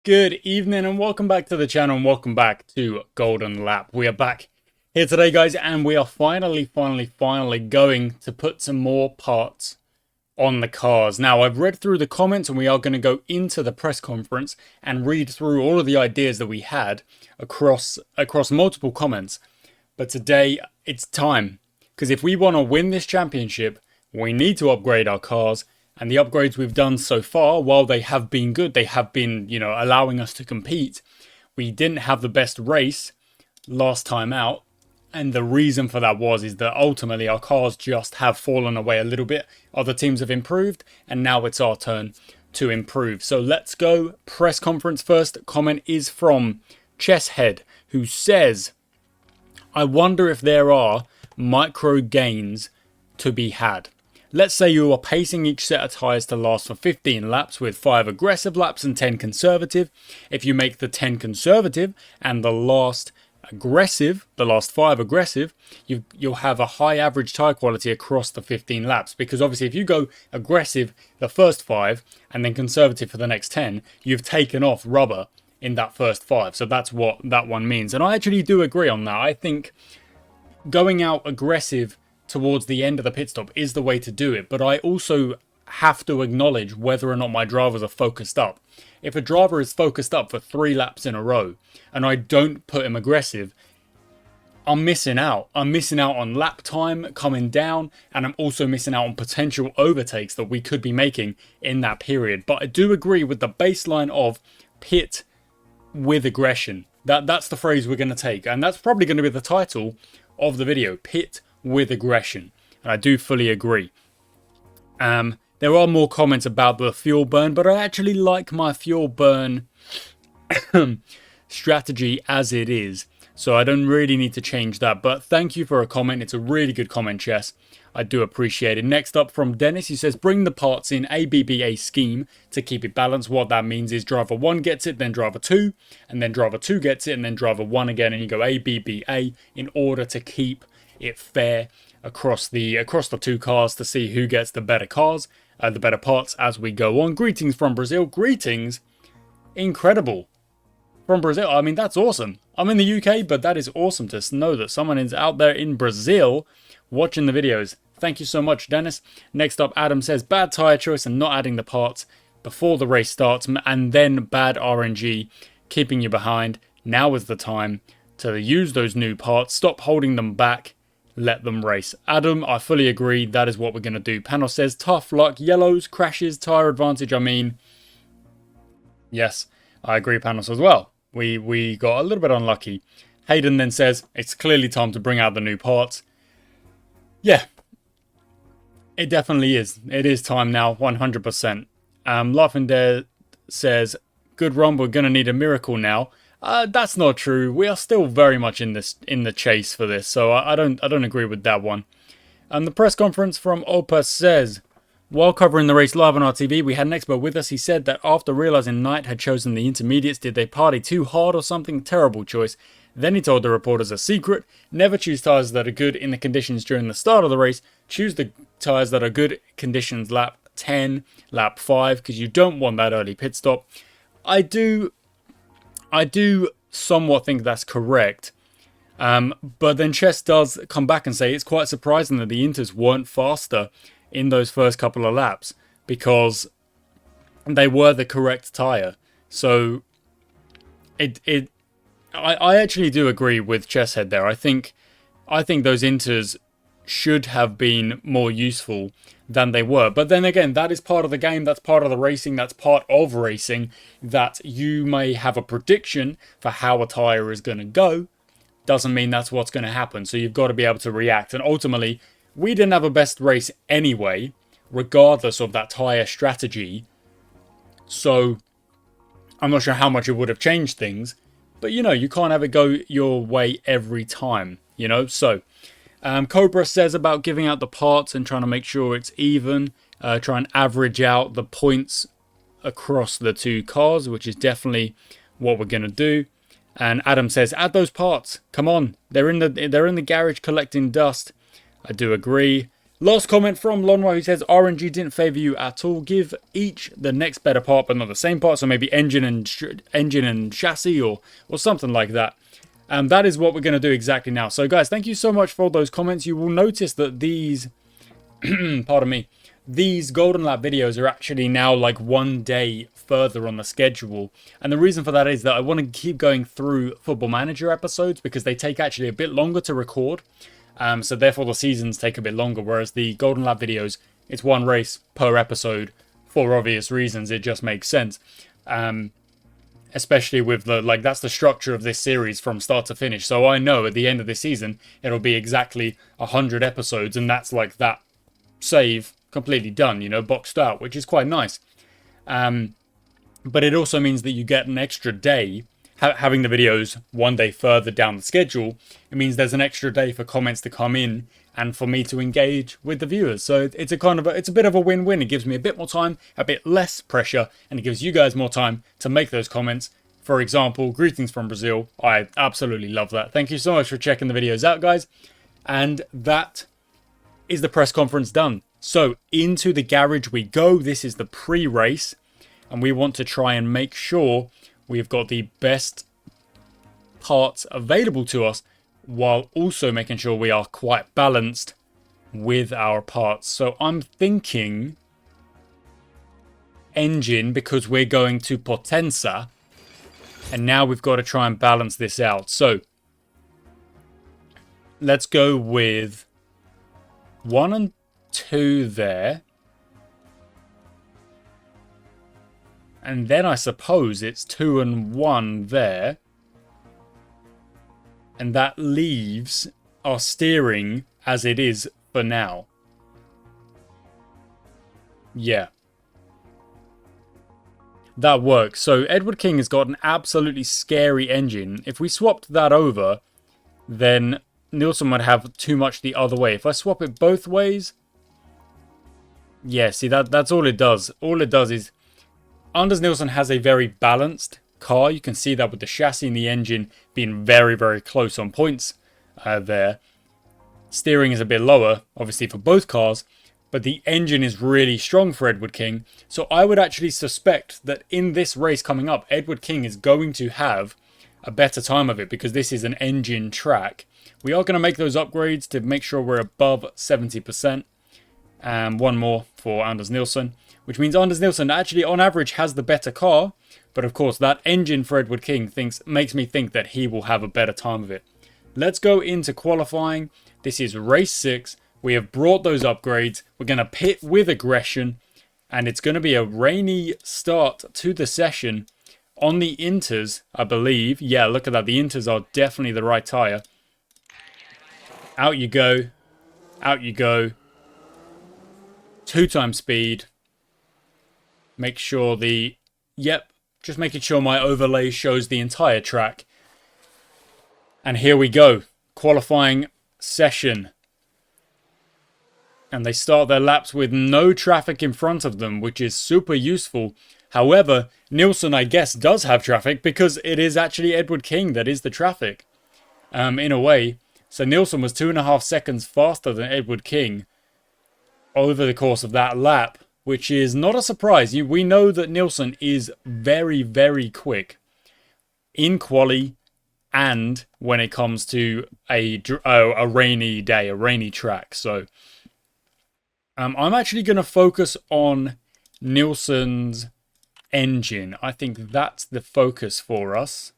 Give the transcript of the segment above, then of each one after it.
Good evening and welcome back to the channel and welcome back to Golden Lap. We are back here today, guys, and we are finally going to put some more parts on the cars. Now, I've read through the comments and we are going to go into the press conference and read through all of the ideas that we had across multiple comments. But today, it's time. Because if we want to win this championship, we need to upgrade our cars. And the upgrades we've done so far, while they have been good, they have been, allowing us to compete. We didn't have the best race last time out. And the reason for that is that ultimately our cars just have fallen away a little bit. Other teams have improved, and now it's our turn to improve. So let's go. Press conference first. Comment is from Chesshead, who says, I wonder if there are micro gains to be had. Let's say you are pacing each set of tyres to last for 15 laps with 5 aggressive laps and 10 conservative. If you make the 10 conservative and the last 5 aggressive, you'll have a high average tyre quality across the 15 laps. Because obviously if you go aggressive the first 5 and then conservative for the next 10, you've taken off rubber in that first 5. So that's what that one means. And I actually do agree on that. I think going out aggressive towards the end of the pit stop is the way to do it, but I also have to acknowledge whether or not my drivers are focused up. If a driver is focused up for 3 laps in a row and I don't put him aggressive, I'm missing out. I'm missing out on lap time coming down, and I'm also missing out on potential overtakes that we could be making in that period. But I do agree with the baseline of pit with aggression. That's the phrase we're going to take, and that's probably going to be the title of the video, pit with aggression. And I do fully agree. There are more comments about the fuel burn, but I actually like my fuel burn strategy as it is, so I don't really need to change that. But thank you for a comment. It's a really good comment, Chess. I do appreciate it. Next up from Dennis, he says, bring the parts in ABBA scheme to keep it balanced. What that means is driver 1 gets it, then driver 2, and then driver 2 gets it, and then driver 1 again, and you go ABBA in order to keep it fair across the 2 cars to see who gets the better cars, the better parts as we go on. Greetings from Brazil. Greetings. Incredible. From Brazil. I mean, that's awesome. I'm in the UK, but that is awesome to know that someone is out there in Brazil watching the videos. Thank you so much, Dennis. Next up, Adam says, bad tyre choice and not adding the parts before the race starts, and then bad RNG keeping you behind. Now is the time to use those new parts. Stop holding them back. Let them race. Adam, I fully agree. That is what we're going to do. Panel says, tough luck. Yellows, crashes, tyre advantage. I mean, yes, I agree, Panos, as well. We got a little bit unlucky. Hayden then says, it's clearly time to bring out the new parts. Yeah, it definitely is. It is time now, 100%. Laughing There says, good run, we're going to need a miracle now. That's not true. We are still very much in the chase for this, so I don't agree with that one. The press conference from Opus says, while covering the race live on our TV, we had an expert with us. He said that after realizing Knight had chosen the intermediates, did they party too hard or something? Terrible choice. Then he told the reporters a secret: never choose tyres that are good in the conditions during the start of the race. Choose the tyres that are good conditions lap 10, lap 5, because you don't want that early pit stop. I do somewhat think that's correct. But then Chess does come back and say it's quite surprising that the Inters weren't faster in those first couple of laps because they were the correct tyre. So I actually do agree with Chesshead there. I think those Inters should have been more useful than they were. But then again, that is part of the game, that's part of the racing, that's part of racing, that you may have a prediction for how a tyre is going to go. Doesn't mean that's what's going to happen. So you've got to be able to react. And ultimately, we didn't have a best race anyway, regardless of that tyre strategy. So I'm not sure how much it would have changed things. But, you can't have it go your way every time, So Cobra says about giving out the parts and trying to make sure it's even. Try and average out the points across the 2 cars, which is definitely what we're going to do. And Adam says, add those parts. Come on. They're in the garage collecting dust. I do agree. Last comment from Lonwa, who says RNG didn't favour you at all. Give each the next better part, but not the same part. So maybe engine and chassis or something like that. That is what we're going to do exactly now. So guys, thank you so much for those comments. You will notice that these, pardon me, these Golden Lap videos are actually now like 1 day further on the schedule. And the reason for that is that I want to keep going through Football Manager episodes because they take actually a bit longer to record. So therefore the seasons take a bit longer, whereas the Golden Lap videos, it's one race per episode for obvious reasons. It just makes sense. Especially with the, like, that's the structure of this series from start to finish. So I know at the end of this season, it'll be exactly 100 episodes, and that's like that save completely done, you know, boxed out, which is quite nice. But it also means that you get an extra day. Having the videos 1 day further down the schedule, it means there's an extra day for comments to come in and for me to engage with the viewers. So it's a bit of a win-win. It gives me a bit more time, a bit less pressure, and it gives you guys more time to make those comments. For example, greetings from Brazil. I absolutely love that. Thank you so much for checking the videos out, guys. And that is the press conference done. So into the garage we go. This is the pre-race, and we want to try and make sure we've got the best parts available to us while also making sure we are quite balanced with our parts. So I'm thinking engine because we're going to Potenza, and now we've got to try and balance this out. So let's go with 1 and 2 there. And then I suppose it's 2 and 1 there. And that leaves our steering as it is for now. Yeah. That works. So Edward King has got an absolutely scary engine. If we swapped that over, then Nielsen would have too much the other way. If I swap it both ways... Yeah, see, that's all it does. All it does is... Anders Nielsen has a very balanced car. You can see that with the chassis and the engine being very, very close on points there. Steering is a bit lower, obviously, for both cars, but the engine is really strong for Edward King. So I would actually suspect that in this race coming up, Edward King is going to have a better time of it because this is an engine track. We are going to make those upgrades to make sure we're above 70%. And one more for Anders Nielsen, which means Anders Nielsen actually on average has the better car, but of course that engine for Edward King makes me think that he will have a better time of it. Let's go into qualifying. This is race 6. We have brought those upgrades. We're going to pit with aggression, and it's going to be a rainy start to the session on the Inters, I believe. Yeah, look at that. The Inters are definitely the right tyre. Out you go. Out you go. 2 times speed. Make sure the... Yep, just making sure my overlay shows the entire track. And here we go. Qualifying session. And they start their laps with no traffic in front of them, which is super useful. However, Nielsen, I guess, does have traffic because it is actually Edward King that is the traffic. In a way. So Nielsen was 2.5 seconds faster than Edward King over the course of that lap, which is not a surprise. We know that Nielsen is very, very quick in quali and when it comes to a rainy day, a rainy track. So I'm actually going to focus on Nielsen's engine. I think that's the focus for us.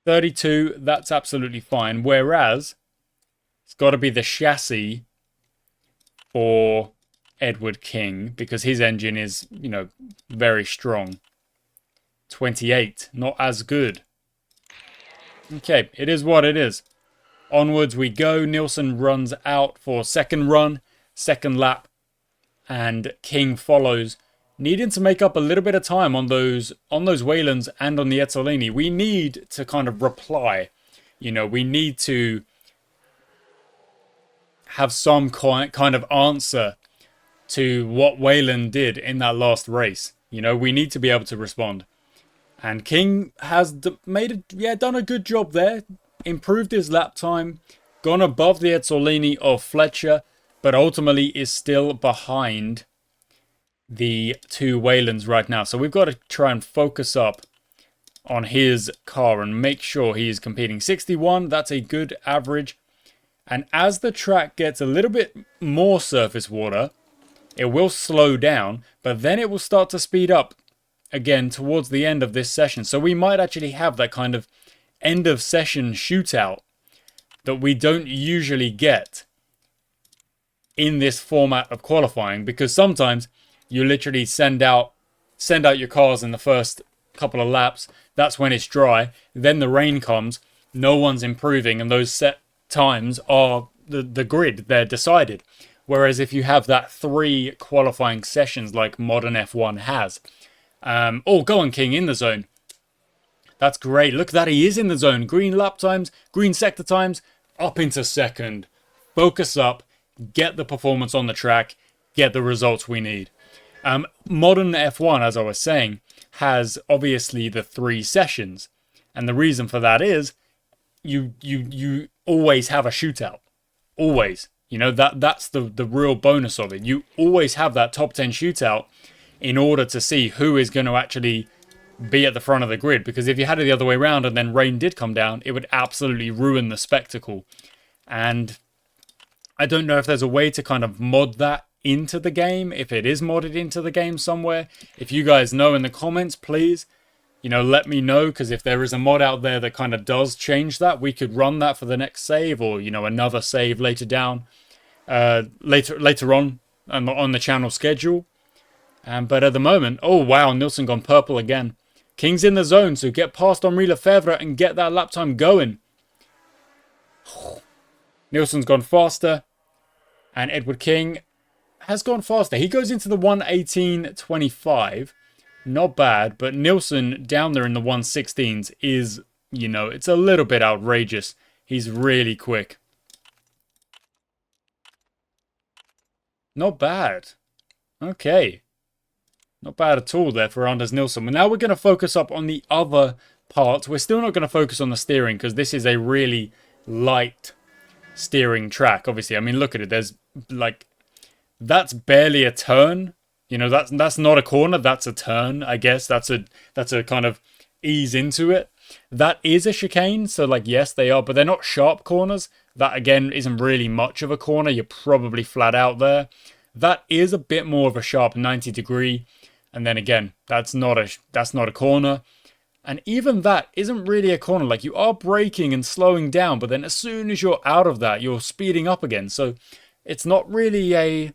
32, that's absolutely fine. Whereas it's got to be the chassis for Edward King because his engine is, you know, very strong. 28, not as good. Okay, it is what it is. Onwards we go. Nielsen runs out for second run, second lap, and King follows, needing to make up a little bit of time on those Waylands and on the Ezzolini. We need to kind of reply. You know, we need to have some kind of answer to what Wayland did in that last race. You know, we need to be able to respond. And King has done a good job there. Improved his lap time. Gone above the Ezzolini of Fletcher. but ultimately is still behind the two Waylands right now. So we've got to try and focus up on his car and make sure he is competing. 61, that's a good average. And as the track gets a little bit more surface water, it will slow down, but then it will start to speed up again towards the end of this session. So we might actually have that kind of end of session shootout that we don't usually get in this format of qualifying, because sometimes you literally send out your cars in the first couple of laps. That's when it's dry. Then the rain comes, no one's improving, and those set times are the grid. They're decided. Whereas if you have that 3 qualifying sessions like modern F1 has, oh, go on, King, in the zone. That's great. Look at that, he is in the zone. Green lap times, green sector times, up into second. Focus up, get the performance on the track, get the results we need. Modern F1, as I was saying, has obviously the 3 sessions. And the reason for that is you always have a shootout. Always. You know, that's the real bonus of it. You always have that top 10 shootout in order to see who is going to actually be at the front of the grid. Because if you had it the other way around and then rain did come down, it would absolutely ruin the spectacle. And I don't know if there's a way to kind of mod that into the game, if it is modded into the game somewhere. If you guys know in the comments, please, you know, let me know, because if there is a mod out there that kind of does change that, we could run that for the next save, or, you know, another save later down, later on the channel schedule. But at the moment, oh wow, Nilsson gone purple again. King's in the zone, so get past Henri Lefebvre and get that lap time going. Nilsson's gone faster, and Edward King has gone faster. He goes into the 1:18.25. Not bad, but Nilsson down there in the 1:16s is, you know, it's a little bit outrageous. He's really quick. Not bad. Okay. Not bad at all there for Anders Nilsson. But now we're going to focus up on the other parts. We're still not going to focus on the steering, because this is a really light steering track. Obviously, I mean, look at it. There's like, that's barely a turn. You know, that's not a corner. That's a turn, I guess. That's a kind of ease into it. That is a chicane. So like, yes, they are, but they're not sharp corners. That again isn't really much of a corner. You're probably flat out there. That is a bit more of a sharp 90-degree. And then again, that's not a corner. And even that isn't really a corner. Like, you are braking and slowing down, but then as soon as you're out of that, you're speeding up again. So it's not really a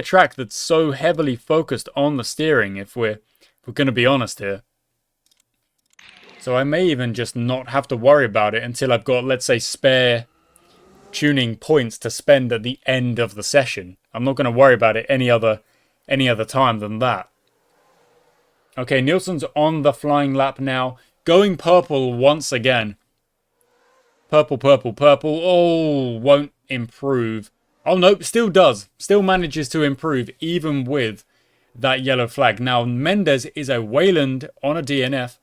track that's so heavily focused on the steering, if we're going to be honest here. So I may even just not have to worry about it until I've got, let's say, spare tuning points to spend at the end of the session. I'm not going to worry about it any other time than that. Okay, Nilsson's on the flying lap now, going purple once again. Purple, purple, purple. Oh, won't improve. Oh, nope, still does. Still manages to improve, even with that yellow flag. Now, Mendes is a Wayland on a DNF.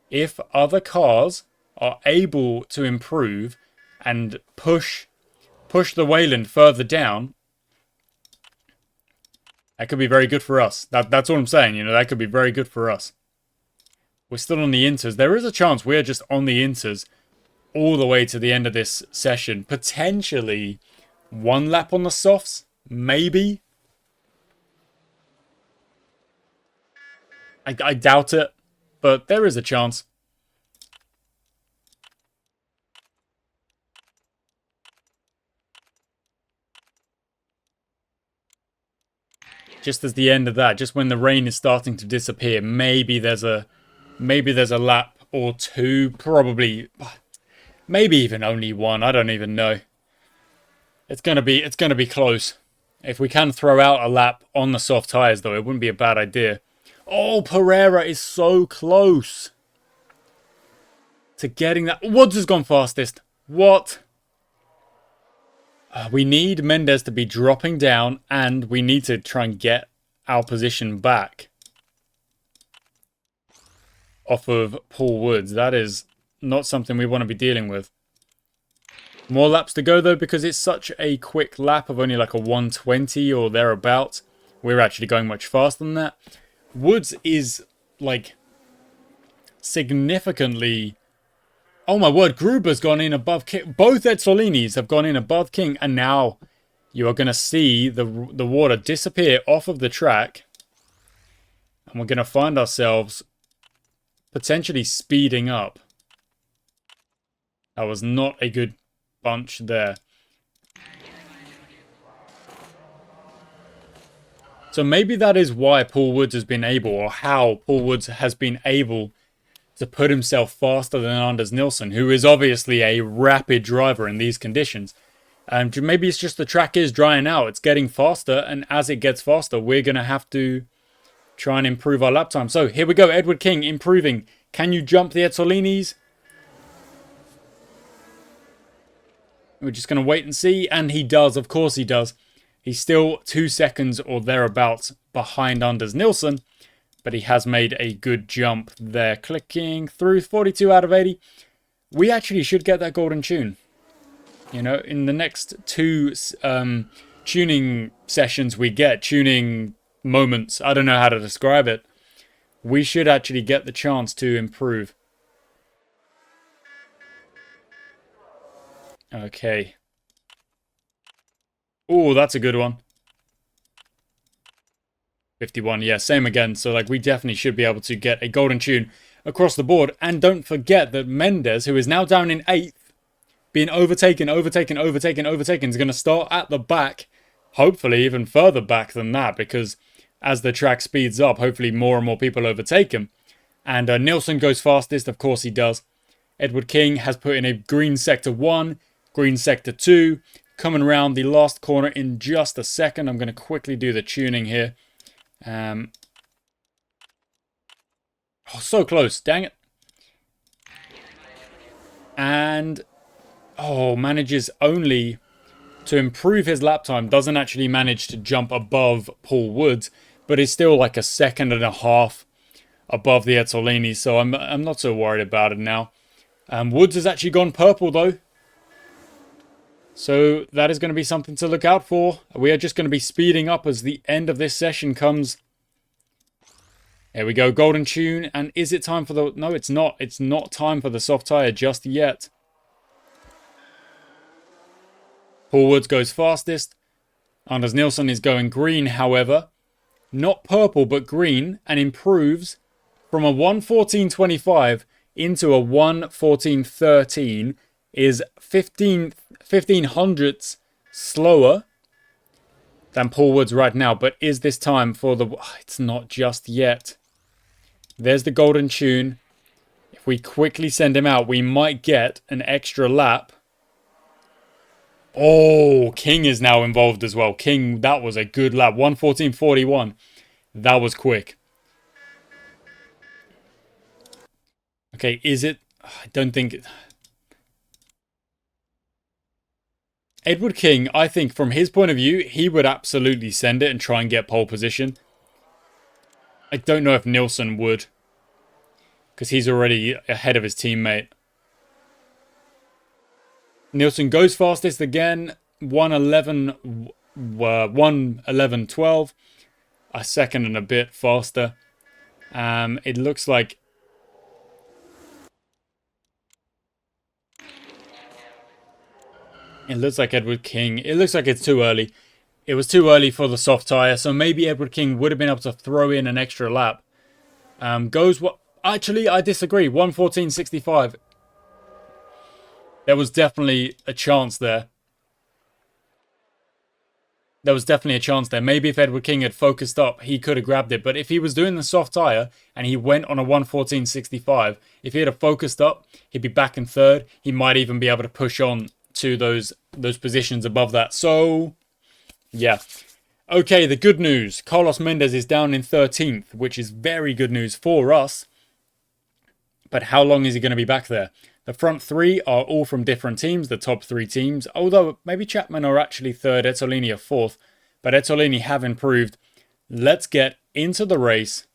If other cars are able to improve and push the Wayland further down, that could be very good for us. That's all I'm saying, you know, that could be very good for us. We're still on the inters. There is a chance we're just on the inters all the way to the end of this session. Potentially 1 lap on the softs, maybe. I doubt it, but there is a chance. Just as the end of that, just when the rain is starting to disappear, maybe there's a lap or 2, probably, maybe even only 1. I don't even know. It's gonna be close. If we can throw out a lap on the soft tires, though, it wouldn't be a bad idea. Oh, Pereira is so close to getting that. Woods has gone fastest. What? We need Mendes to be dropping down, and we need to try and get our position back off of Paul Woods. That is not something we want to be dealing with. More laps to go though, because it's such a quick lap of only like a 120 or thereabouts. We're actually going much faster than that. Woods is like significantly... Oh my word, Gruber's gone in above King. Both Edsolinis have gone in above King, and now you are going to see the water disappear off of the track. And we're going to find ourselves potentially speeding up. That was not a good bunch there. So maybe that is why Paul Woods has been able, or how Paul Woods has been able to put himself faster than Anders Nilsson, who is obviously a rapid driver in these conditions. And maybe it's just the track is drying out. It's getting faster, and as it gets faster, we're going to have to try and improve our lap time. So here we go, Edward King improving. Can you jump the Edsolinis? We're just going to wait and see, and he does. Of course he does. He's still 2 seconds or thereabouts behind Anders Nilsson, but he has made a good jump there. Clicking through 42 out of 80. We actually should get that golden tune. You know, in the next 2 tuning sessions we get, tuning moments, I don't know how to describe it, we should actually get the chance to improve. Okay. Oh, that's a good one. 51, yeah, same again. So, like, we definitely should be able to get a golden tune across the board. And don't forget that Mendes, who is now down in 8th, being overtaken, is going to start at the back. Hopefully even further back than that, because as the track speeds up, hopefully more and more people overtake him. And Nilsson goes fastest, of course he does. Edward King has put in a green sector 1, green sector 2, coming around the last corner in just a second. I'm going to quickly do the tuning here. Oh, so close, dang it. And, oh, manages only to improve his lap time. Doesn't actually manage to jump above Paul Woods, but is still like a second and a half above the Edsolinis, so I'm not so worried about it now. Woods has actually gone purple though, so that is going to be something to look out for. We are just going to be speeding up as the end of this session comes. There we go, golden tune. And is it time for the... No, it's not. It's not time for the soft tire just yet. Paul Woods goes fastest. Anders Nilsson is going green, however. Not purple, but green. And improves from a 1:14.25 into a 1:14.13. Is 15 hundredths slower than Paul Woods right now. But is this time for the... It's not just yet. There's the golden tune. If we quickly send him out, we might get an extra lap. Oh, King is now involved as well. King, that was a good lap. 1:14.41. That was quick. Okay, is it... I don't think... Edward King, I think from his point of view, he would absolutely send it and try and get pole position. I don't know if Nilsson would, because he's already ahead of his teammate. Nilsson goes fastest again, 1:11.12, a second and a bit faster. It looks like... It looks like Edward King. It looks like it's too early. It was too early for the soft tire, so maybe Edward King would have been able to throw in an extra lap. Goes what? Actually, I disagree. 1:14.65. There was definitely a chance there. Maybe if Edward King had focused up, he could have grabbed it. But if he was doing the soft tire and he went on a 1:14.65, if he had focused up, he'd be back in third. He might even be able to push on to those positions above that. So, yeah. Okay, the good news. Carlos Mendes is down in 13th, which is very good news for us. But how long is he going to be back there? The front 3 are all from different teams, the top 3 teams. Although, maybe Chapman are actually 3rd, Ezzolini are 4th. But Ezzolini have improved. Let's get into the race.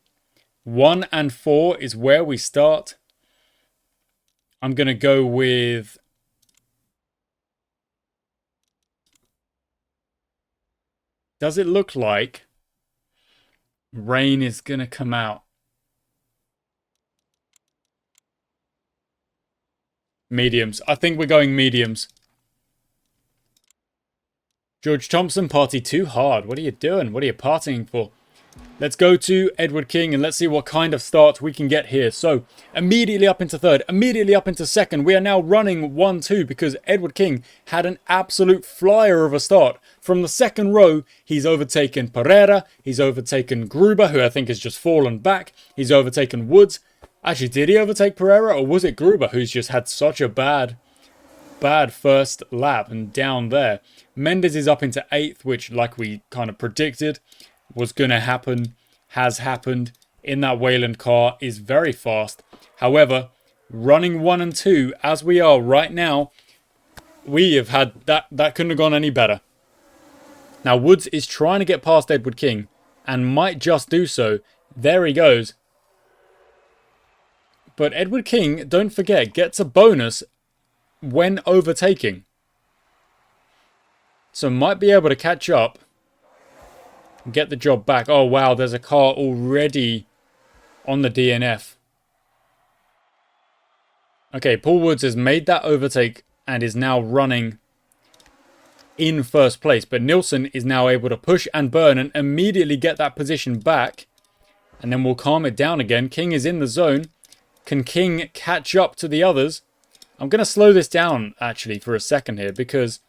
1 and 4 is where we start. I'm going to go with... Does it look like rain is going to come out? Mediums. I think we're going mediums. George Thompson, party too hard. What are you doing? What are you partying for? Let's go to Edward King and let's see what kind of start we can get here. So, immediately up into third, immediately up into second. We are now running 1-2 because Edward King had an absolute flyer of a start. From the second row, he's overtaken Pereira, he's overtaken Gruber, who I think has just fallen back. He's overtaken Woods. Actually, did he overtake Pereira or was it Gruber who's just had such a bad first lap and down there? Mendes is up into 8th, which like we kind of predicted was going to happen, has happened in that Wayland car, is very fast. However, running 1 and 2 as we are right now, we have had that couldn't have gone any better. Now Woods is trying to get past Edward King and might just do so. There he goes. But Edward King, don't forget, gets a bonus when overtaking. So might be able to catch up and get the job back. Oh wow, there's a car already on the DNF. Okay, Paul Woods has made that overtake and is now running in first place. But Nilsson is now able to push and burn and immediately get that position back. And then we'll calm it down again. King is in the zone. Can King catch up to the others? I'm going to slow this down, actually, for a second here, because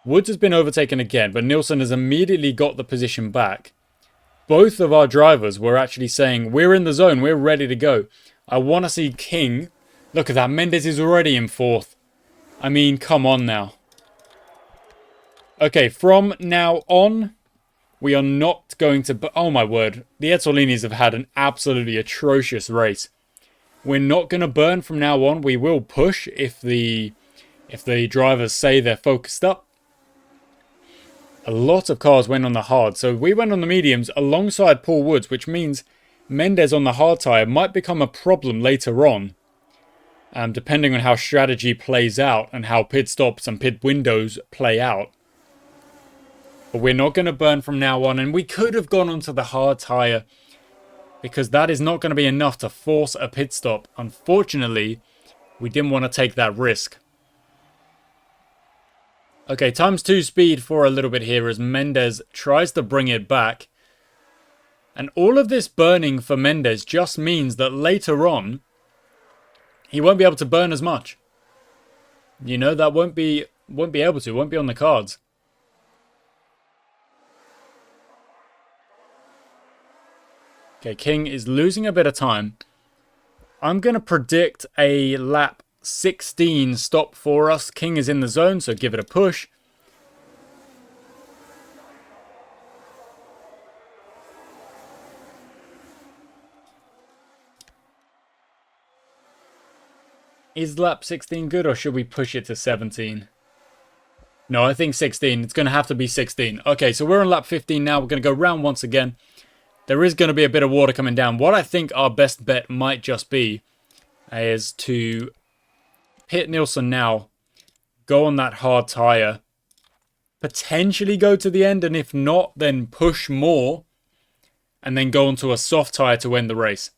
Woods has been overtaken again, but Nilsson has immediately got the position back. Both of our drivers were actually saying, we're in the zone, we're ready to go. I want to see King. Look at that, Mendes is already in 4th. I mean, come on now. Okay, from now on, we are not going to... Oh my word, the Ezzolinis have had an absolutely atrocious race. We're not going to burn from now on. We will push if the drivers say they're focused up. A lot of cars went on the hard, so we went on the mediums alongside Paul Woods, which means Mendes on the hard tyre might become a problem later on, depending on how strategy plays out and how pit stops and pit windows play out. But we're not going to burn from now on, and we could have gone onto the hard tyre because that is not going to be enough to force a pit stop. Unfortunately, we didn't want to take that risk. Okay, ×2 speed for a little bit here as Mendes tries to bring it back. And all of this burning for Mendes just means that later on, he won't be able to burn as much. You know, that won't be able to, won't be on the cards. Okay, King is losing a bit of time. I'm going to predict a lap 16 stop for us. King is in the zone, so give it a push. Is lap 16 good, or should we push it to 17? No, I think 16. It's going to have to be 16. Okay, so we're on lap 15 now. We're going to go round once again. There is going to be a bit of water coming down. What I think our best bet might just be is to hit Nilsson now, go on that hard tyre, potentially go to the end, and if not, then push more, and then go onto a soft tyre to end the race.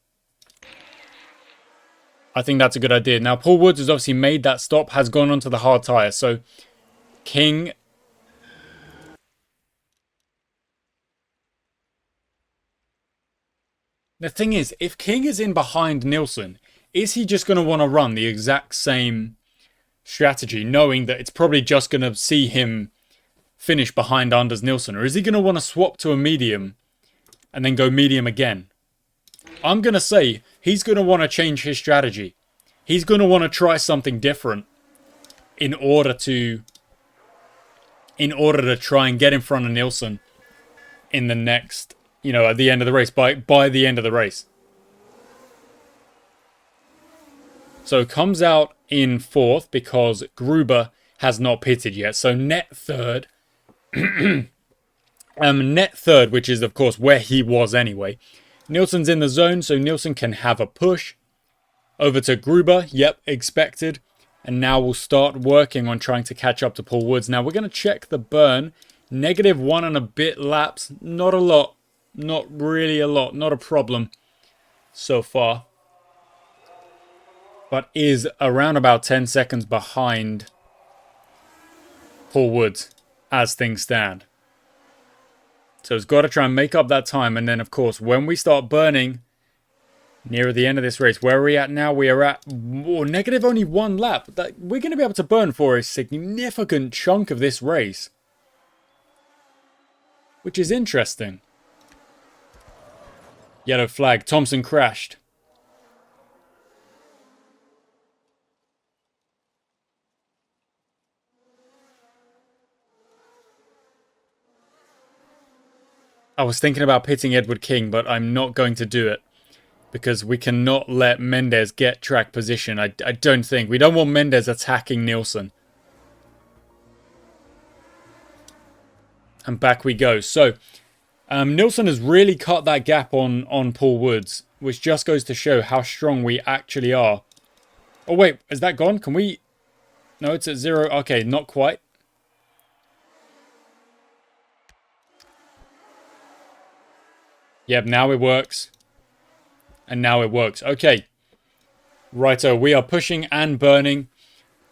I think that's a good idea. Now, Paul Woods has obviously made that stop, has gone onto the hard tyre, so King... The thing is, if King is in behind Nilsson, is he just going to want to run the exact same strategy, knowing that it's probably just going to see him finish behind Anders Nilsson? Or is he going to want to swap to a medium and then go medium again? I'm going to say he's going to want to change his strategy. He's going to want to try something different in order to try and get in front of Nilsson in the next... You know, at the end of the race, by the end of the race. So comes out in 4th because Gruber has not pitted yet. So net 3rd. Net 3rd, which is, of course, where he was anyway. Nilsson's in the zone, so Nilsson can have a push. Over to Gruber. Yep, expected. And now we'll start working on trying to catch up to Paul Woods. Now, we're going to check the burn -1 and a bit laps. Not a lot. Not really a lot. Not a problem so far. But is around about 10 seconds behind Paul Woods as things stand. So he's got to try and make up that time. And then, of course, when we start burning near the end of this race, where are we at now? We are at negative only 1 lap. We're going to be able to burn for a significant chunk of this race, which is interesting. Yellow flag. Thompson crashed. I was thinking about pitting Edward King, but I'm not going to do it. Because we cannot let Mendes get track position. I don't think. We don't want Mendes attacking Nielsen. And back we go. So, Nielsen has really cut that gap on Paul Woods. Which just goes to show how strong we actually are. Oh, wait. Is that gone? Can we... No, it's at 0. Okay, not quite. Yep, now it works. And now it works. Okay. Righto, we are pushing and burning.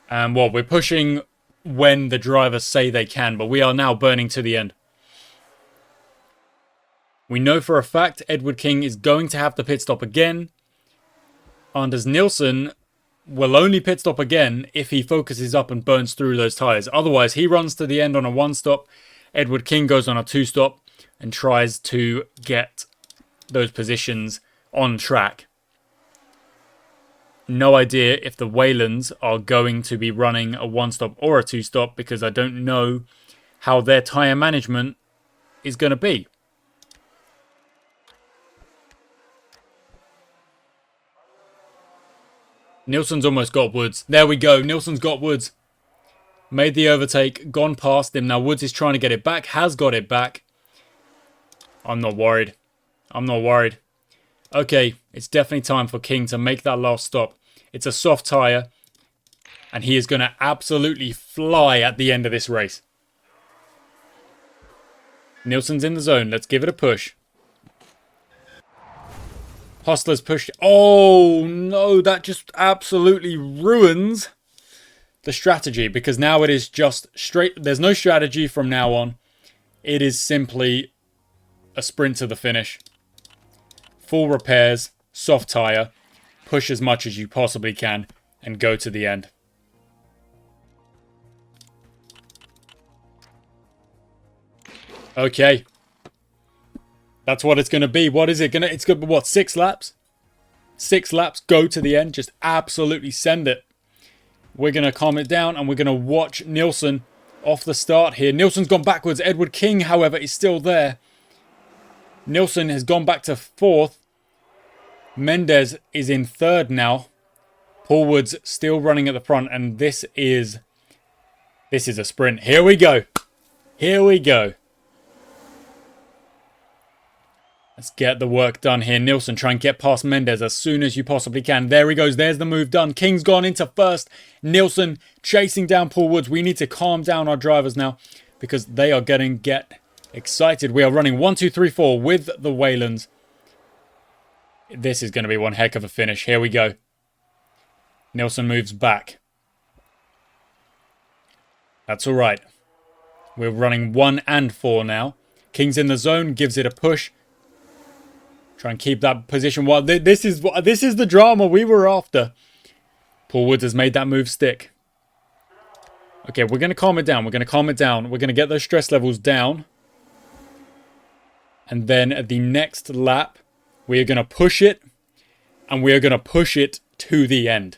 Well, we're pushing when the drivers say they can, but we are now burning to the end. We know for a fact Edward King is going to have to pit stop again. Anders Nielsen will only pit stop again if he focuses up and burns through those tyres. Otherwise, he runs to the end on a 1-stop. Edward King goes on a 2-stop and tries to get those positions on track. No idea if the Waylands are going to be running a 1-stop or a 2-stop because I don't know how their tyre management is going to be. Nielsen's almost got Woods. There we go. Nielsen's got Woods. Made the overtake. Gone past him. Now Woods is trying to get it back. Has got it back. I'm not worried. I'm not worried. Okay, it's definitely time for King to make that last stop. It's a soft tyre. And he is going to absolutely fly at the end of this race. Nielsen's in the zone. Let's give it a push. Hostler's pushed. Oh, no. That just absolutely ruins the strategy. Because now it is just straight. There's no strategy from now on. It is simply a sprint to the finish. Full repairs, soft tyre, push as much as you possibly can, and go to the end. Okay. That's what it's going to be. What is it going to... It's going to be, what, 6 laps? 6 laps, go to the end, just absolutely send it. We're going to calm it down, and we're going to watch Nielsen off the start here. Nielsen's gone backwards. Edward King, however, is still there. Nielsen has gone back to 4th. Mendes is in 3rd now. Paul Woods still running at the front. And this is a sprint. Here we go. Here we go. Let's get the work done here. Nielsen, try and get past Mendes as soon as you possibly can. There he goes. There's the move done. King's gone into 1st. Nielsen chasing down Paul Woods. We need to calm down our drivers now because they are get excited. We are running 1, 2, 3, 4 with the Waylands. This is going to be one heck of a finish. Here we go. Nielsen moves back. That's all right. We're running 1 and 4 now. King's in the zone. Gives it a push. Try and keep that position. Well, this is the drama we were after. Paul Woods has made that move stick. Okay, we're going to calm it down. We're going to calm it down. We're going to get those stress levels down. And then at the next lap, we are going to push it. And we are going to push it to the end.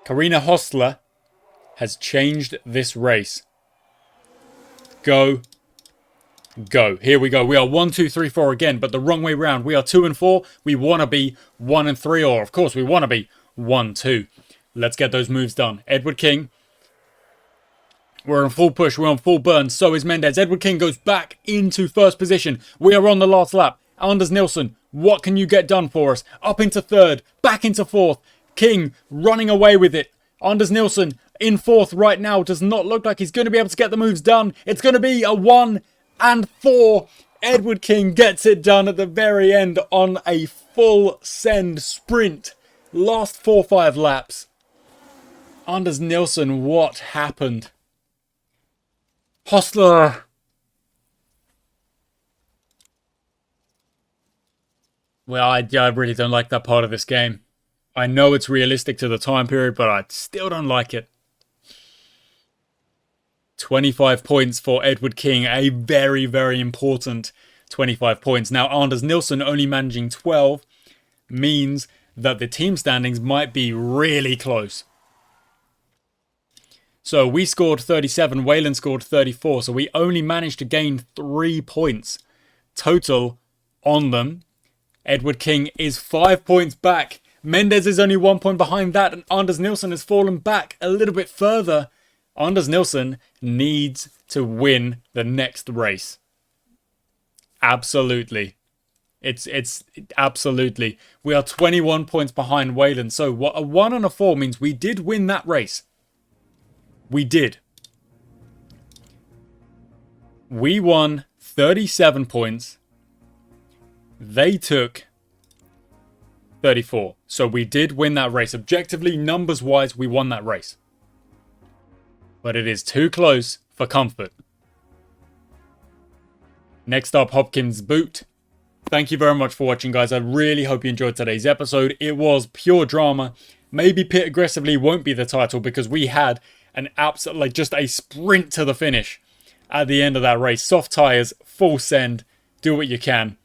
Karina Hostler has changed this race. Go. Go. Here we go. We are 1, 2, 3, 4 again, but the wrong way round. We are 2 and 4. We want to be 1 and 3, or of course we want to be 1, 2. Let's get those moves done. Edward King. We're on full push. We're on full burn. So is Mendes. Edward King goes back into first position. We are on the last lap. Anders Nielsen, what can you get done for us? Up into 3rd. Back into 4th. King running away with it. Anders Nielsen in fourth right now. Does not look like he's going to be able to get the moves done. It's going to be a 1 and 4. Edward King gets it done at the very end on a full send sprint. Last 4-5 laps. Anders Nilsson, what happened? Hostler. Well, I really don't like that part of this game. I know it's realistic to the time period, but I still don't like it. 25 points for Edward King, a very, very important 25 points. Now, Anders Nilsson only managing 12 means that the team standings might be really close. So we scored 37, Wayland scored 34, so we only managed to gain 3 points total on them. Edward King is 5 points back. Mendes is only 1 point behind that, and Anders Nilsson has fallen back a little bit further. Anders Nilsson needs to win the next race. Absolutely. It's absolutely. We are 21 points behind Wayland, so what a 1 and a 4 means we did win that race. We did. We won 37 points. They took 34. So we did win that race. Objectively, numbers-wise, we won that race. But it is too close for comfort. Next up, Hopkins' boot. Thank you very much for watching, guys. I really hope you enjoyed today's episode. It was pure drama. Maybe Pit Aggressively won't be the title because we had an absolute, like, just a sprint to the finish at the end of that race. Soft tires, full send. Do what you can.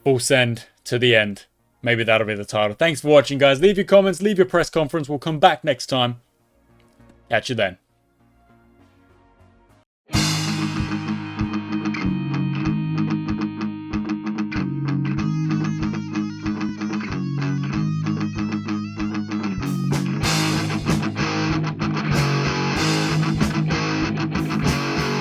Full send to the end. Maybe that'll be the title. Thanks for watching, guys. Leave your comments. Leave your press conference. We'll come back next time. Catch you then.